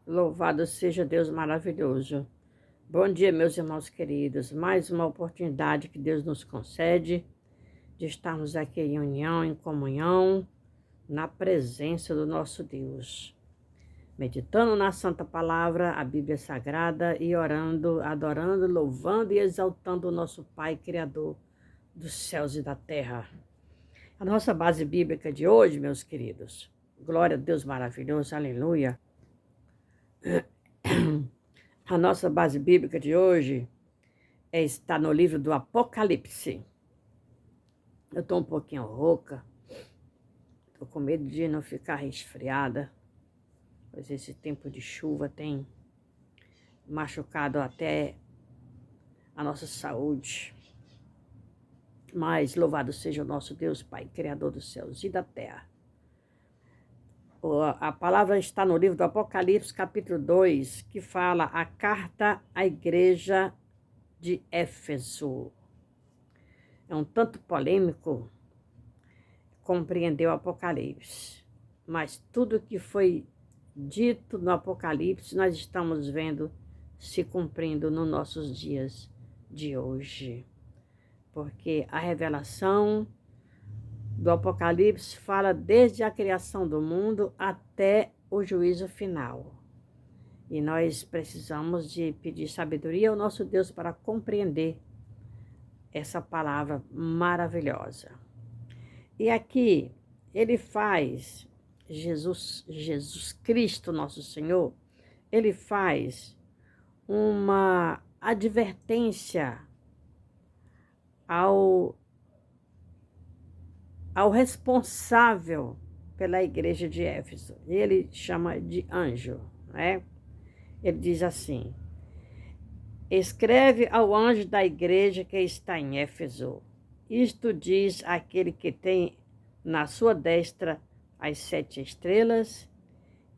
Louvado seja Deus maravilhoso. Bom dia, meus irmãos queridos. Mais uma oportunidade que Deus nos concede de estarmos aqui em união, em comunhão, na presença do nosso Deus. Meditando na Santa Palavra, a Bíblia Sagrada e orando, adorando, louvando e exaltando o nosso Pai Criador dos céus e da terra. A nossa base bíblica de hoje, meus queridos. Glória a Deus maravilhoso, aleluia. A nossa base bíblica de hoje está no livro do Apocalipse. Eu estou um pouquinho rouca, estou com medo de não ficar resfriada, pois esse tempo de chuva tem machucado até a nossa saúde. Mas louvado seja o nosso Deus, Pai, Criador dos céus e da terra. A palavra está no livro do Apocalipse, capítulo 2, que fala a carta à igreja de Éfeso. É um tanto polêmico compreender o Apocalipse, mas tudo que foi dito no Apocalipse nós estamos vendo se cumprindo nos nossos dias de hoje. Porque a revelação do Apocalipse fala desde a criação do mundo até o juízo final. E nós precisamos de pedir sabedoria ao nosso Deus para compreender essa palavra maravilhosa. E aqui ele faz, Jesus Cristo, nosso Senhor, ele faz uma advertência ao responsável pela igreja de Éfeso. Ele chama de anjo, né? Ele diz assim: escreve ao anjo da igreja que está em Éfeso. Isto diz aquele que tem na sua destra as 7 estrelas,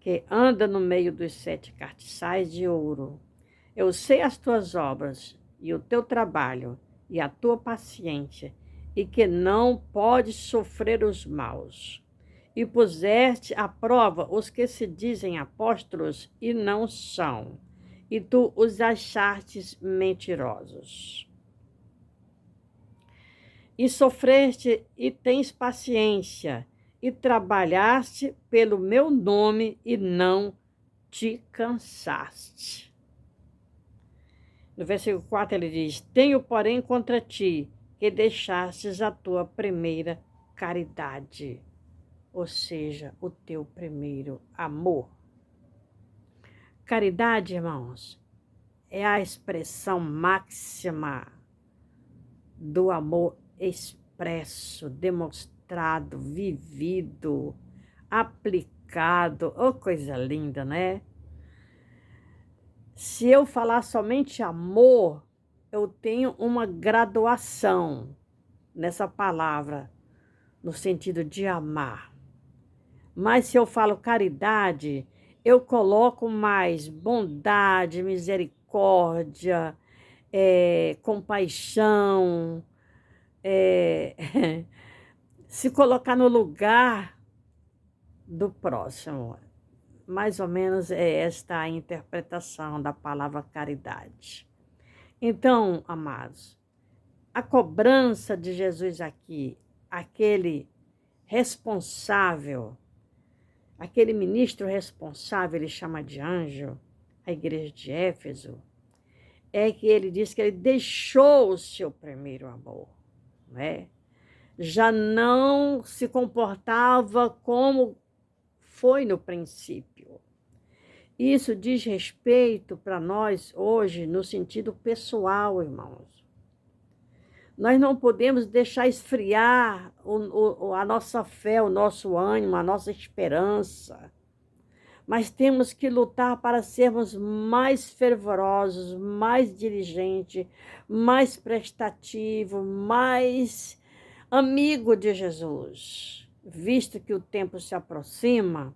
que anda no meio dos 7 castiçais de ouro. Eu sei as tuas obras e o teu trabalho e a tua paciência, e que não podes sofrer os maus. E puseste à prova os que se dizem apóstolos e não são, e tu os achastes mentirosos. E sofreste e tens paciência, e trabalhaste pelo meu nome e não te cansaste. No versículo 4 ele diz: tenho, porém, contra ti que deixastes a tua primeira caridade, ou seja, o teu primeiro amor. Caridade, irmãos, é a expressão máxima do amor expresso, demonstrado, vivido, aplicado. Oh, coisa linda, né? Se eu falar somente amor, eu tenho uma graduação nessa palavra, no sentido de amar. Mas se eu falo caridade, eu coloco mais bondade, misericórdia, compaixão, se colocar no lugar do próximo. Mais ou menos é esta a interpretação da palavra caridade. Então, amados, a cobrança de Jesus aqui, aquele responsável, aquele ministro responsável, ele chama de anjo, a igreja de Éfeso, é que ele diz que ele deixou o seu primeiro amor, né? Já não se comportava como foi no princípio. Isso diz respeito para nós hoje no sentido pessoal, irmãos. Nós não podemos deixar esfriar a nossa fé, o nosso ânimo, a nossa esperança. Mas temos que lutar para sermos mais fervorosos, mais diligentes, mais prestativos, mais amigo de Jesus. Visto que o tempo se aproxima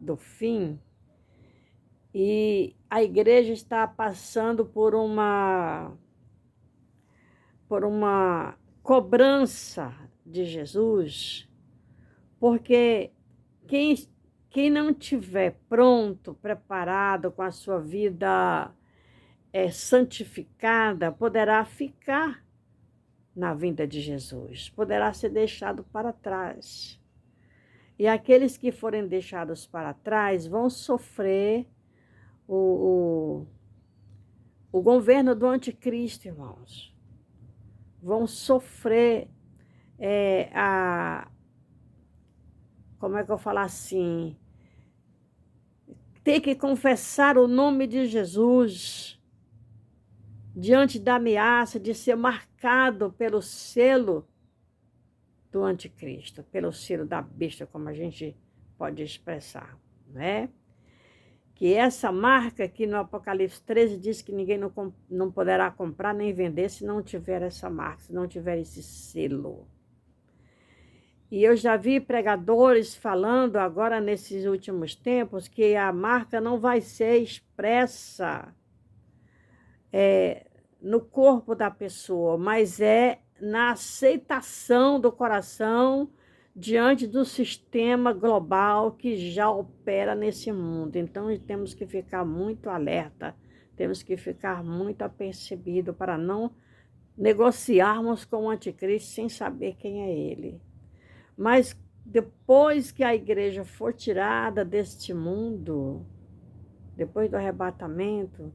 do fim e a igreja está passando por uma cobrança de Jesus, porque quem quem não tiver pronto, preparado, com a sua vida santificada, poderá ficar na vinda de Jesus, poderá ser deixado para trás. E aqueles que forem deixados para trás vão sofrer o governo do anticristo, irmãos. Vão sofrer como é que eu falo assim? Ter que confessar o nome de Jesus diante da ameaça de ser marcado pelo selo do anticristo, pelo selo da besta, como a gente pode expressar, né? Que essa marca que no Apocalipse 13 diz que ninguém não poderá comprar nem vender se não tiver essa marca, se não tiver esse selo. E eu já vi pregadores falando agora nesses últimos tempos que a marca não vai ser expressa no corpo da pessoa, mas na aceitação do coração diante do sistema global que já opera nesse mundo. Então, temos que ficar muito alerta, temos que ficar muito apercebido para não negociarmos com o anticristo sem saber quem é ele. Mas depois que a igreja for tirada deste mundo, depois do arrebatamento,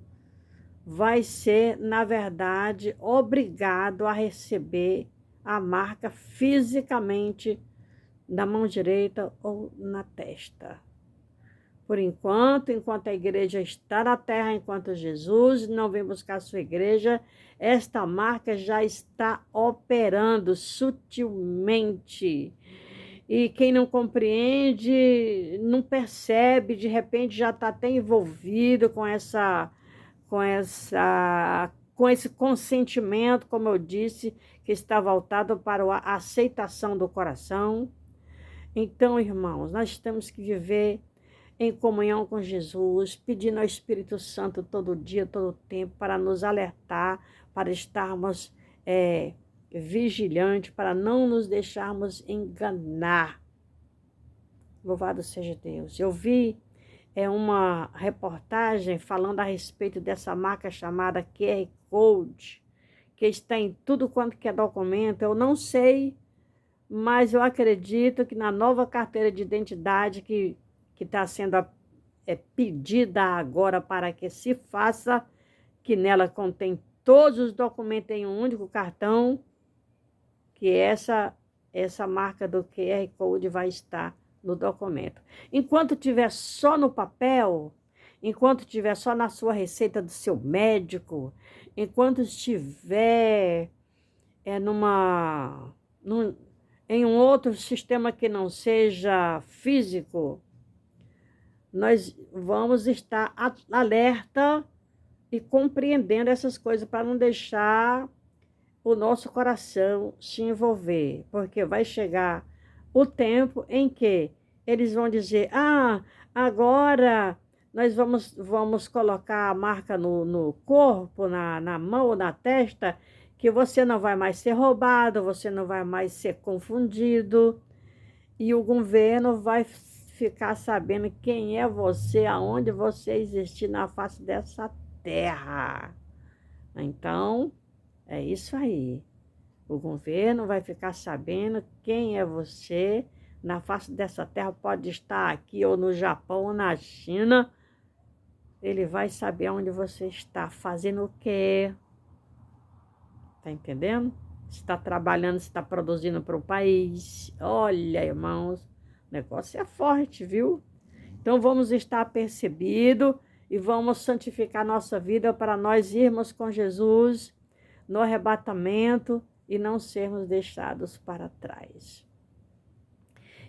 vai ser, na verdade, obrigado a receber a marca fisicamente na mão direita ou na testa. Por enquanto a igreja está na terra, enquanto Jesus não vem buscar a sua igreja, esta marca já está operando sutilmente. E quem não compreende, não percebe, de repente já está até envolvido com esse consentimento, como eu disse, que está voltado para a aceitação do coração. Então, irmãos, nós temos que viver em comunhão com Jesus, pedindo ao Espírito Santo todo dia, todo tempo, para nos alertar, para estarmos vigilantes, para não nos deixarmos enganar. Louvado seja Deus. Eu vi uma reportagem falando a respeito dessa marca chamada QR Code, que está em tudo quanto que é documento. Eu não sei, mas eu acredito que na nova carteira de identidade que está sendo pedida agora para que se faça, que nela contém todos os documentos em um único cartão, que essa marca do QR Code vai estar no documento. Enquanto tiver só no papel, enquanto tiver só na sua receita do seu médico, enquanto estiver em um outro sistema que não seja físico, nós vamos estar alerta e compreendendo essas coisas para não deixar o nosso coração se envolver, porque vai chegar o tempo em que eles vão dizer, agora nós vamos colocar a marca no corpo, na mão ou na testa, que você não vai mais ser roubado, você não vai mais ser confundido, e o governo vai ficar sabendo quem é você, aonde você existir na face dessa terra. Então, é isso aí. O governo vai ficar sabendo quem é você na face dessa terra, pode estar aqui ou no Japão ou na China. Ele vai saber onde você está, fazendo o quê? Tá entendendo? Se está trabalhando, se está produzindo para o país. Olha, irmãos, o negócio é forte, viu? Então vamos estar apercebidos e vamos santificar nossa vida para nós irmos com Jesus no arrebatamento e não sermos deixados para trás.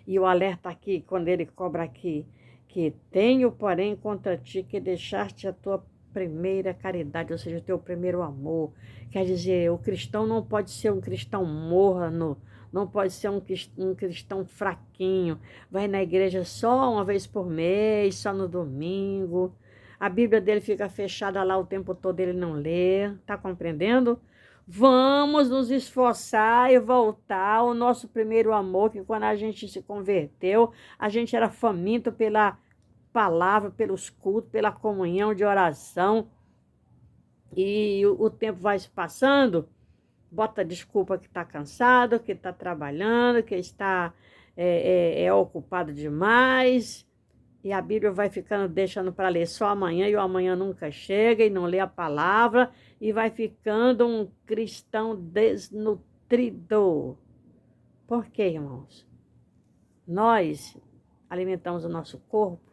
E o alerta aqui, quando ele cobra aqui, que tenho, porém, contra ti que deixaste a tua primeira caridade, ou seja, o teu primeiro amor. Quer dizer, o cristão não pode ser um cristão morno, não pode ser um cristão fraquinho, vai na igreja só uma vez por mês, só no domingo. A Bíblia dele fica fechada lá o tempo todo, ele não lê, tá compreendendo? Vamos nos esforçar e voltar ao nosso primeiro amor, que quando a gente se converteu, a gente era faminto pela palavra, pelos cultos, pela comunhão de oração. E o tempo vai se passando, bota desculpa que está cansado, que está trabalhando, que está ocupado demais. E a Bíblia vai ficando, deixando para ler só amanhã, e o amanhã nunca chega, e não lê a palavra, e vai ficando um cristão desnutrido. Por quê, irmãos? Nós alimentamos o nosso corpo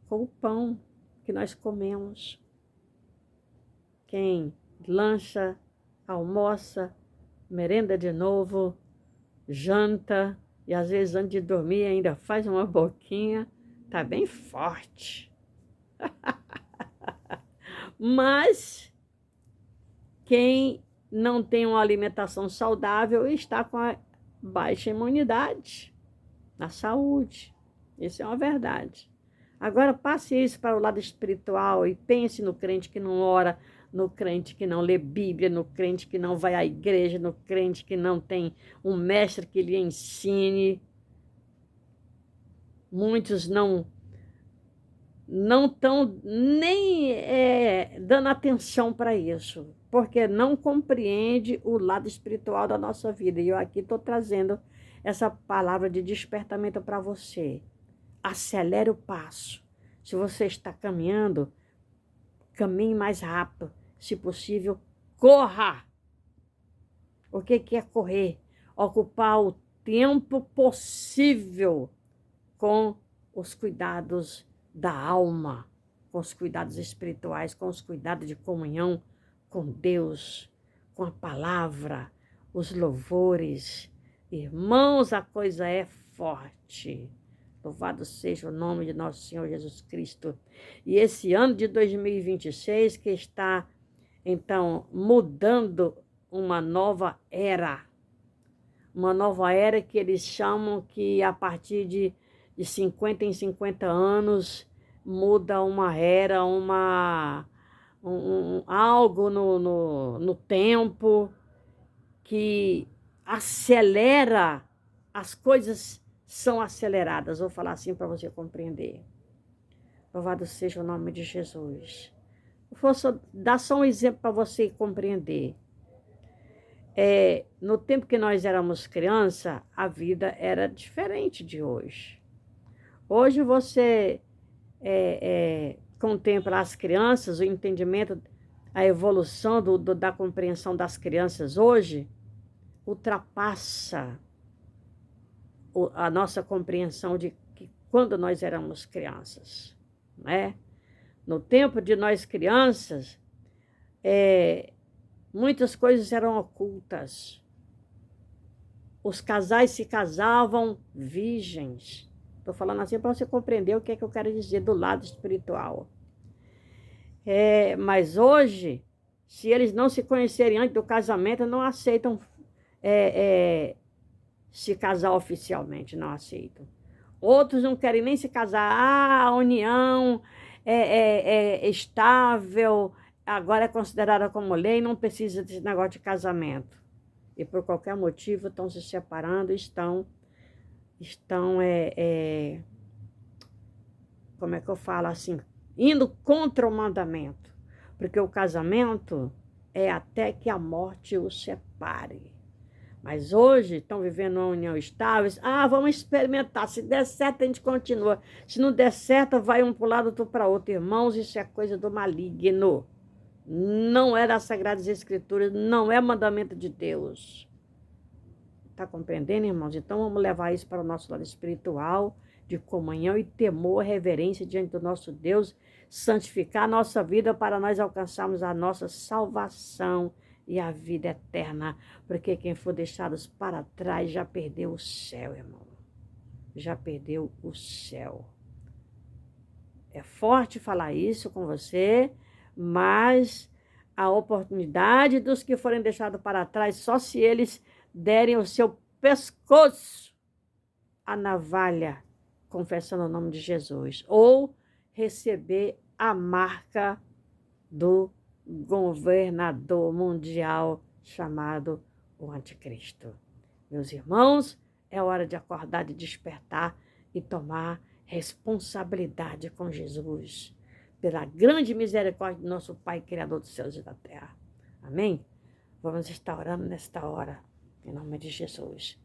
com o pão que nós comemos. Quem lancha, almoça, merenda de novo, janta, e às vezes antes de dormir ainda faz uma boquinha, tá bem forte. Mas quem não tem uma alimentação saudável está com a baixa imunidade na saúde. Isso é uma verdade. Agora passe isso para o lado espiritual e pense no crente que não ora, no crente que não lê Bíblia, no crente que não vai à igreja, no crente que não tem um mestre que lhe ensine. Muitos não estão nem dando atenção para isso, porque não compreende o lado espiritual da nossa vida. E eu aqui estou trazendo essa palavra de despertamento para você. Acelere o passo. Se você está caminhando, caminhe mais rápido. Se possível, corra. O que é correr? Ocupar o tempo possível com os cuidados da alma, com os cuidados espirituais, com os cuidados de comunhão com Deus, com a palavra, os louvores. Irmãos, a coisa é forte. Louvado seja o nome de nosso Senhor Jesus Cristo. E esse ano de 2026 que está, então, mudando uma nova era. Uma nova era que eles chamam que a partir de 50 em 50 anos muda uma era, algo no tempo que acelera, as coisas são aceleradas. Vou falar assim para você compreender. Louvado seja o nome de Jesus. Vou dar só um exemplo para você compreender. No tempo que nós éramos criança, a vida era diferente de hoje. Hoje você contempla as crianças, o entendimento, a evolução da compreensão das crianças hoje ultrapassa a nossa compreensão de que quando nós éramos crianças, né? No tempo de nós crianças, muitas coisas eram ocultas. Os casais se casavam virgens. Estou falando assim para você compreender o que é que eu quero dizer do lado espiritual. Mas hoje, se eles não se conhecerem antes do casamento, não aceitam se casar oficialmente, não aceitam. Outros não querem nem se casar. A união é estável, agora é considerada como lei, não precisa desse negócio de casamento. E por qualquer motivo estão se separando, estão como é que eu falo assim, indo contra o mandamento. Porque o casamento é até que a morte os separe. Mas hoje estão vivendo uma união estável. Vamos experimentar. Se der certo, a gente continua. Se não der certo, vai um para o lado, outro para outro. Irmãos, isso é coisa do maligno. Não é das Sagradas Escrituras, não é mandamento de Deus. Está compreendendo, irmãos? Então, vamos levar isso para o nosso lado espiritual, de comunhão e temor, reverência diante do nosso Deus, santificar a nossa vida para nós alcançarmos a nossa salvação e a vida eterna, porque quem for deixados para trás já perdeu o céu, irmão. Já perdeu o céu. É forte falar isso com você, mas a oportunidade dos que forem deixados para trás, só se eles derem o seu pescoço à navalha, confessando o nome de Jesus, ou receber a marca do governador mundial chamado o Anticristo. Meus irmãos, é hora de acordar, de despertar e tomar responsabilidade com Jesus, pela grande misericórdia do nosso Pai, Criador dos céus e da terra. Amém? Vamos estar orando nesta hora, em nome de Jesus.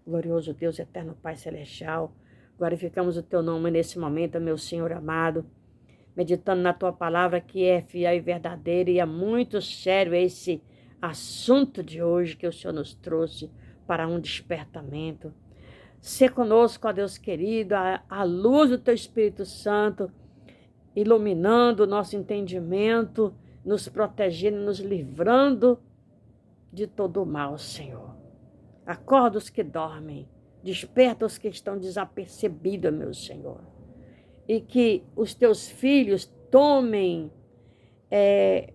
Glorioso Deus, eterno Pai Celestial, glorificamos o Teu nome nesse momento, meu Senhor amado, meditando na Tua palavra que é fiel e verdadeira, e é muito sério esse assunto de hoje que o Senhor nos trouxe para um despertamento. Sê conosco, ó Deus querido, a luz do Teu Espírito Santo, iluminando o nosso entendimento, nos protegendo, nos livrando de todo o mal, Senhor. Acorda os que dormem, desperta os que estão desapercebidos, meu Senhor. E que os Teus filhos tomem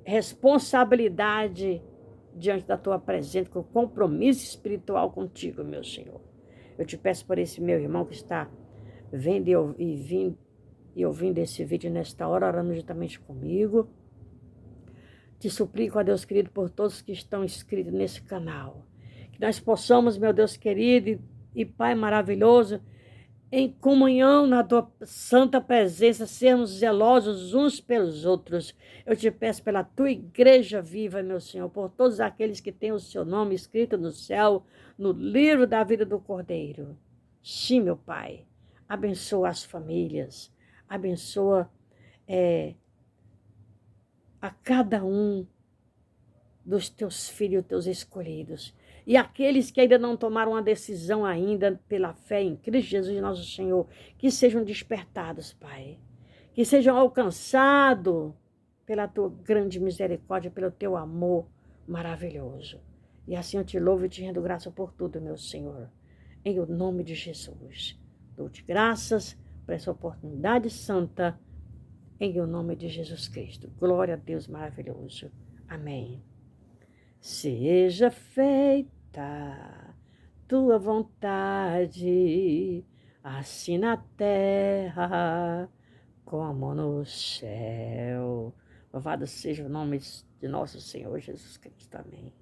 responsabilidade diante da Tua presença, com compromisso espiritual contigo, meu Senhor. Eu te peço por esse meu irmão que está vendo e ouvindo esse vídeo nesta hora, orando juntamente comigo. Te suplico, ó Deus querido, por todos que estão inscritos nesse canal. Que nós possamos, meu Deus querido e Pai maravilhoso, em comunhão na Tua santa presença, sermos zelosos uns pelos outros. Eu te peço pela Tua igreja viva, meu Senhor, por todos aqueles que têm o Seu nome escrito no céu, no livro da vida do Cordeiro. Sim, meu Pai, abençoa as famílias, abençoa a cada um dos Teus filhos, Teus escolhidos. E aqueles que ainda não tomaram uma decisão ainda pela fé em Cristo Jesus, nosso Senhor, que sejam despertados, Pai. Que sejam alcançados pela Tua grande misericórdia, pelo Teu amor maravilhoso. E assim eu te louvo e te rendo graça por tudo, meu Senhor. Em o nome de Jesus. Dou-te graças por essa oportunidade santa, em o nome de Jesus Cristo. Glória a Deus maravilhoso. Amém. Seja feita tua vontade, assim na terra como no céu. Louvado seja o nome de nosso Senhor Jesus Cristo. Amém.